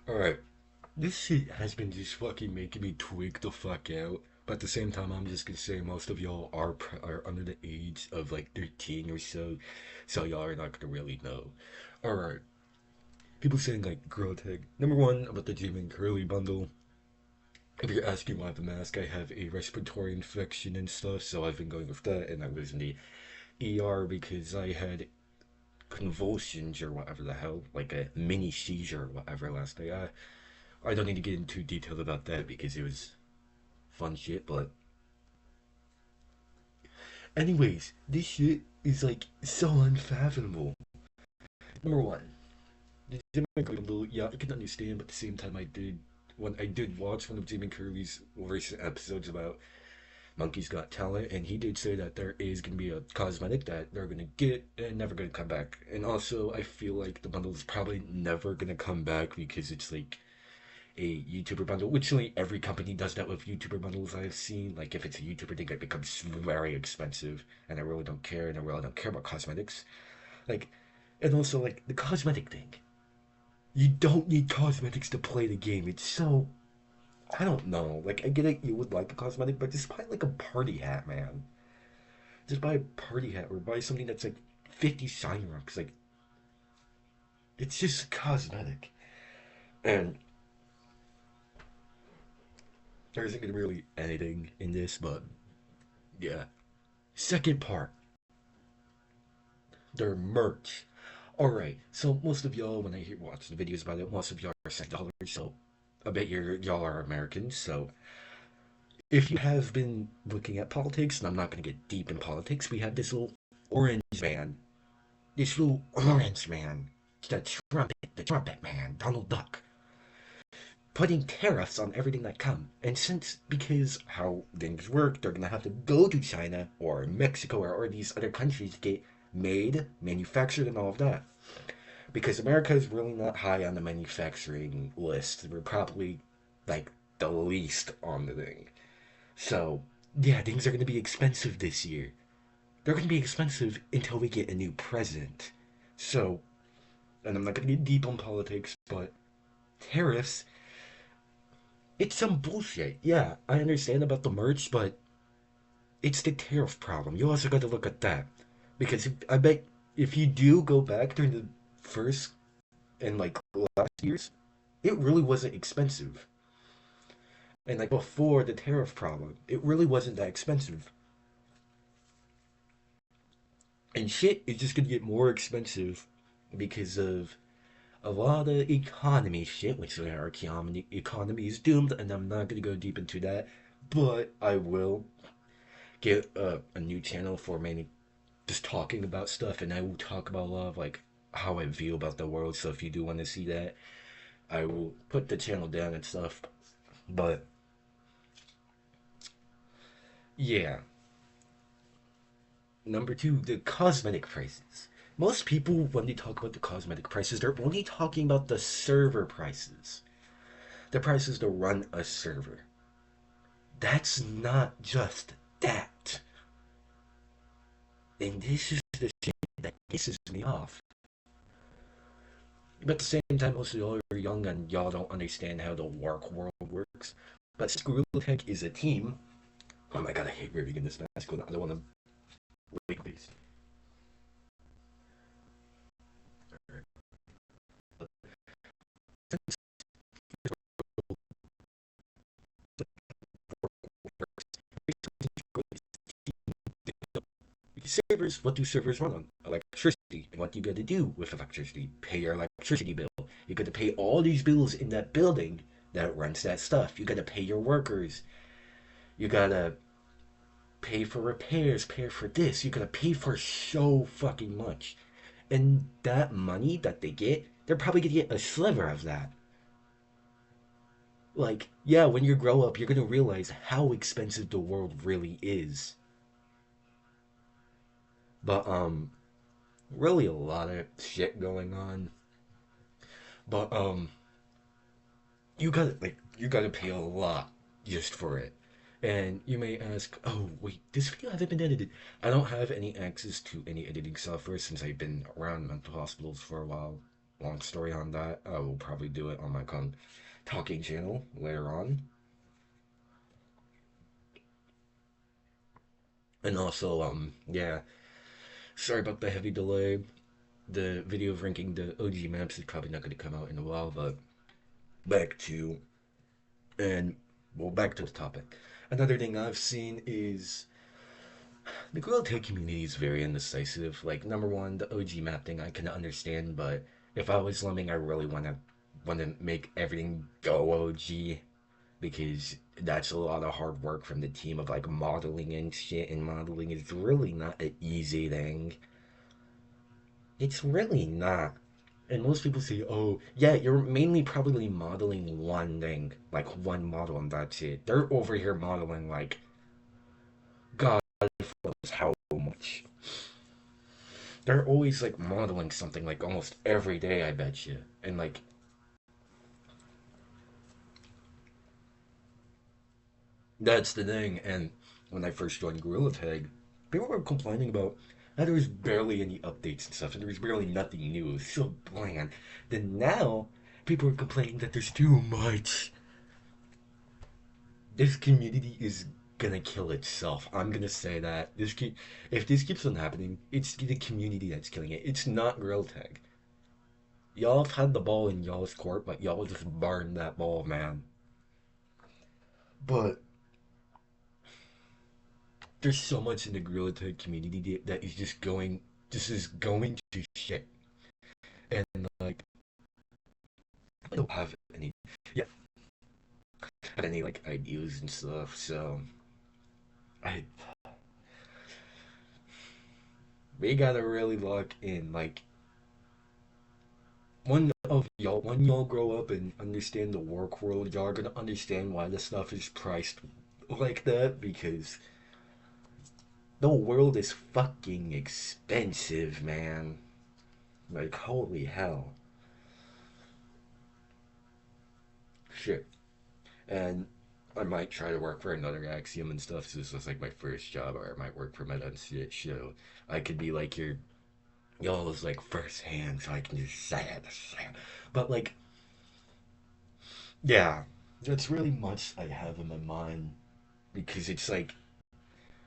Alright, this shit has been just fucking making me tweak the fuck out. But at the same time, I'm just gonna say most of y'all are under the age of like 13 or so y'all are not gonna really know. Alright, people saying like girl tag. Number one, about the Jim and Curly bundle. If you're asking why I have a mask, I have a respiratory infection and stuff, so I've been going with that, and I was in the ER because I had convulsions or whatever the hell, like a mini seizure or whatever last day. I don't need to get into detail about that because it was fun shit, but anyways, this shit is like so unfathomable. Number one, the Jim and Curly bundle, yeah, I can understand, but at the same time I did watch one of Jim and Curly's recent episodes about Monkey's Got Talent, and he did say that there is going to be a cosmetic that they're going to get and never going to come back. And also, I feel like the bundle is probably never going to come back because it's like a YouTuber bundle, which like every company does that with YouTuber bundles I've seen. Like if it's a YouTuber thing, it becomes very expensive, and I really don't care, and I really don't care about cosmetics. Like, and also like the cosmetic thing. You don't need cosmetics to play the game. It's so I don't know. Like I get it, you would like a cosmetic, but just buy like a party hat, man. Just buy a party hat or buy something that's like 50 shiny rocks. Like it's just cosmetic, and there isn't gonna be really anything in this, but yeah. Second part, their merch. Alright, so most of y'all, when I hear watch the videos about it, most of y'all are $6, so I bet y'all are Americans. So if you have been looking at politics, and I'm not gonna get deep in politics, we have this little orange man, this little orange man, the trumpet man, Donald Duck, putting tariffs on everything that come. And since because how things work, they're gonna have to go to China or Mexico or these other countries to get made, manufactured, and all of that. Because America is really not high on the manufacturing list. We're probably like the least on the thing. So yeah, things are gonna be expensive this year. They're gonna be expensive until we get a new president. So, and I'm not gonna get deep on politics, but tariffs it's some bullshit. Yeah, I understand about the merch, but it's the tariff problem. You also got to look at that because I bet if you do go back during the first and like last years, it really wasn't expensive. And like before the tariff problem, it really wasn't that expensive. And shit is just gonna get more expensive because of a lot of economy shit, which our economy is doomed, and I'm not gonna go deep into that, but I will get a new channel for mainly just talking about stuff, and I will talk about a lot of like how I feel about the world. So if you do want to see that, I will put the channel down and stuff. But yeah, number two, the cosmetic prices. Most people, when they talk about the cosmetic prices, they're only talking about the server prices, the prices to run a server. That's not just that. And this is the shit that pisses me off. But at the same time, most of y'all are young and y'all don't understand how the work world works. But since Gorilla Tech is a team, oh my god, I hate ripping in this mask. I don't want to wake these. Servers, what do servers run on? Electricity. And what you got to do with electricity? Pay your electricity bill. You got to pay all these bills in that building that runs that stuff. You got to pay your workers. You got to pay for repairs, pay for this. You got to pay for so fucking much. And that money that they get, they're probably gonna get a sliver of that. Like, yeah, when you grow up, you're gonna realize how expensive the world really is. But really a lot of shit going on. But you gotta pay a lot just for it. And you may ask, oh wait, this video hasn't been edited. I don't have any access to any editing software since I've been around mental hospitals for a while. long story on that. I will probably do it on my talking channel later on. And also, yeah, sorry about the heavy delay. The video of ranking the OG maps is probably not going to come out in a while, but back to, and well, back to the topic. Another thing I've seen is the Gorilla Tag community is very indecisive. Like, number one, the OG map thing I can understand, but if I was Lemming, I really want to make everything go OG because that's a lot of hard work from the team of like modeling and shit, and modeling is really not an easy thing. It's really not. And most people say, oh, yeah, you're mainly probably modeling one thing, like one model, and that's it. They're over here modeling, like, God knows how much. They're always, like, modeling something, like, almost every day, I bet you. And, like, that's the thing. And when I first joined Gorilla Tag, people were complaining about how there was barely any updates and stuff, and there was barely nothing new. It was so bland. Then now, people are complaining that there's too much. This community is gonna kill itself. I'm gonna say that if this keeps on happening, it's the community that's killing it. It's not Gorilla Tag. Y'all have had the ball in y'all's court, but y'all just burned that ball, man. But there's so much in the Gorilla Tag community that is just going, this is going to shit. And like, I don't have any, yeah, have any like ideas and stuff. So I, we gotta really lock in. Like, when y'all grow up and understand the work world, y'all are gonna understand why the stuff is priced like that because the world is fucking expensive, man. Like, holy hell. Shit. And I might try to work for another Axiom and stuff. So this was like my first job, or I might work for Meta and shit. So I could be like y'all's like first hand, so I can just say it. But like, yeah, that's really much I have in my mind because it's like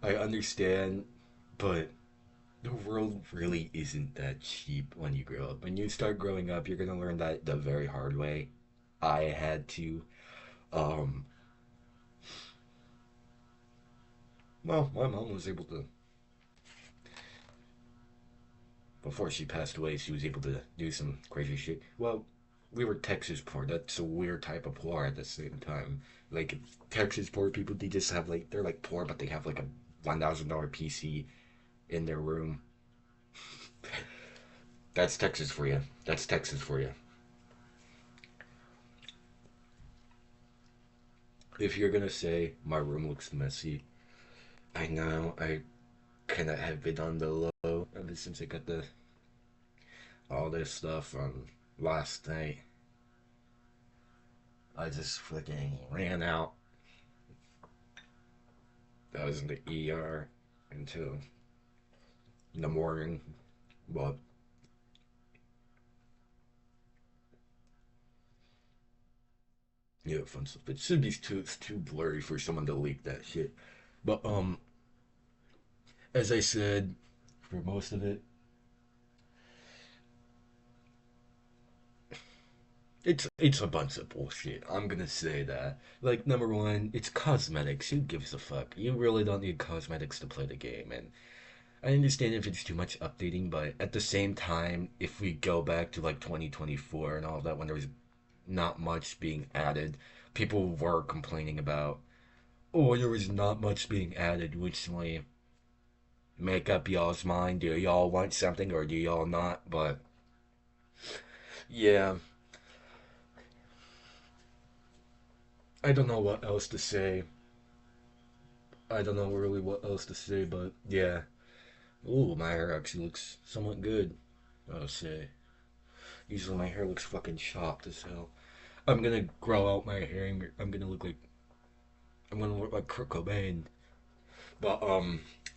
I understand, but the world really isn't that cheap when you grow up. When you start growing up, you're gonna learn that the very hard way. I had to. Um, well, my mom was able to, before she passed away, she was able to do some crazy shit. Well, we were Texas poor. That's a weird type of poor at the same time. Like Texas poor people, they just have like they're like poor, but they have like a $1,000 PC in their room. That's Texas for you. That's Texas for you. If you're gonna say my room looks messy, I know I kind of have been on the low ever since I got the all this stuff on last night. I just fucking ran out. I was in the ER until in the morning, but yeah, fun stuff. It should be too it's too blurry for someone to leak that shit. But as I said, for most of it, it's a bunch of bullshit. I'm gonna say that. Like number one, it's cosmetics. Who gives a fuck? You really don't need cosmetics to play the game, and I understand if it's too much updating, but at the same time, if we go back to like 2024 and all that, when there was not much being added, people were complaining about, oh, there was not much being added, which like make up y'all's mind. Do y'all want something or do y'all not? But yeah, I don't know what else to say. I don't know really what else to say, but yeah. Ooh, my hair actually looks somewhat good. I'll say. Usually my hair looks fucking chopped as hell. I'm gonna grow out my hair. I'm gonna look like Kurt Cobain. But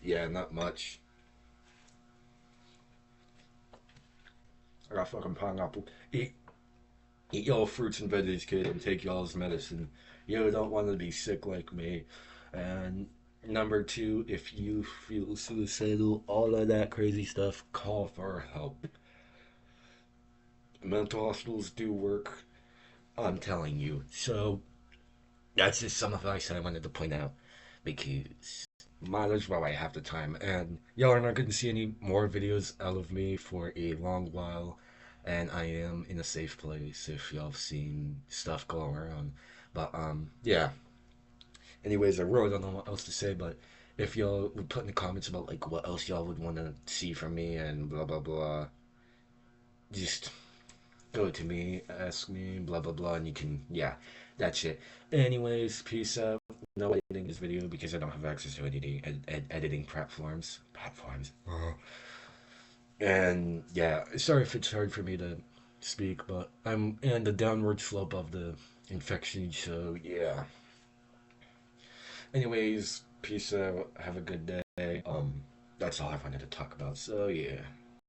yeah, not much. I got fucking pineapple. Eat y'all fruits and veggies, kid, and take y'all's medicine. You don't want to be sick like me. And number two, if you feel suicidal, all of that crazy stuff, call for help. Mental hospitals do work. I'm telling you. So that's just some advice that I wanted to point out because might as well I have the time. And y'all are not going to see any more videos out of me for a long while. And I am in a safe place if y'all have seen stuff going around. But yeah. Anyways, I really don't know what else to say, but if y'all would put in the comments about like what else y'all would want to see from me and blah blah blah, just go to me, ask me, blah blah blah, and you can, yeah, that's it. Anyways, peace out. No editing this video because I don't have access to editing editing platforms. And yeah, sorry if it's hard for me to speak, but I'm in the downward slope of the infection, so yeah. Anyways, peace out. Have a good day. That's all I wanted to talk about. So yeah.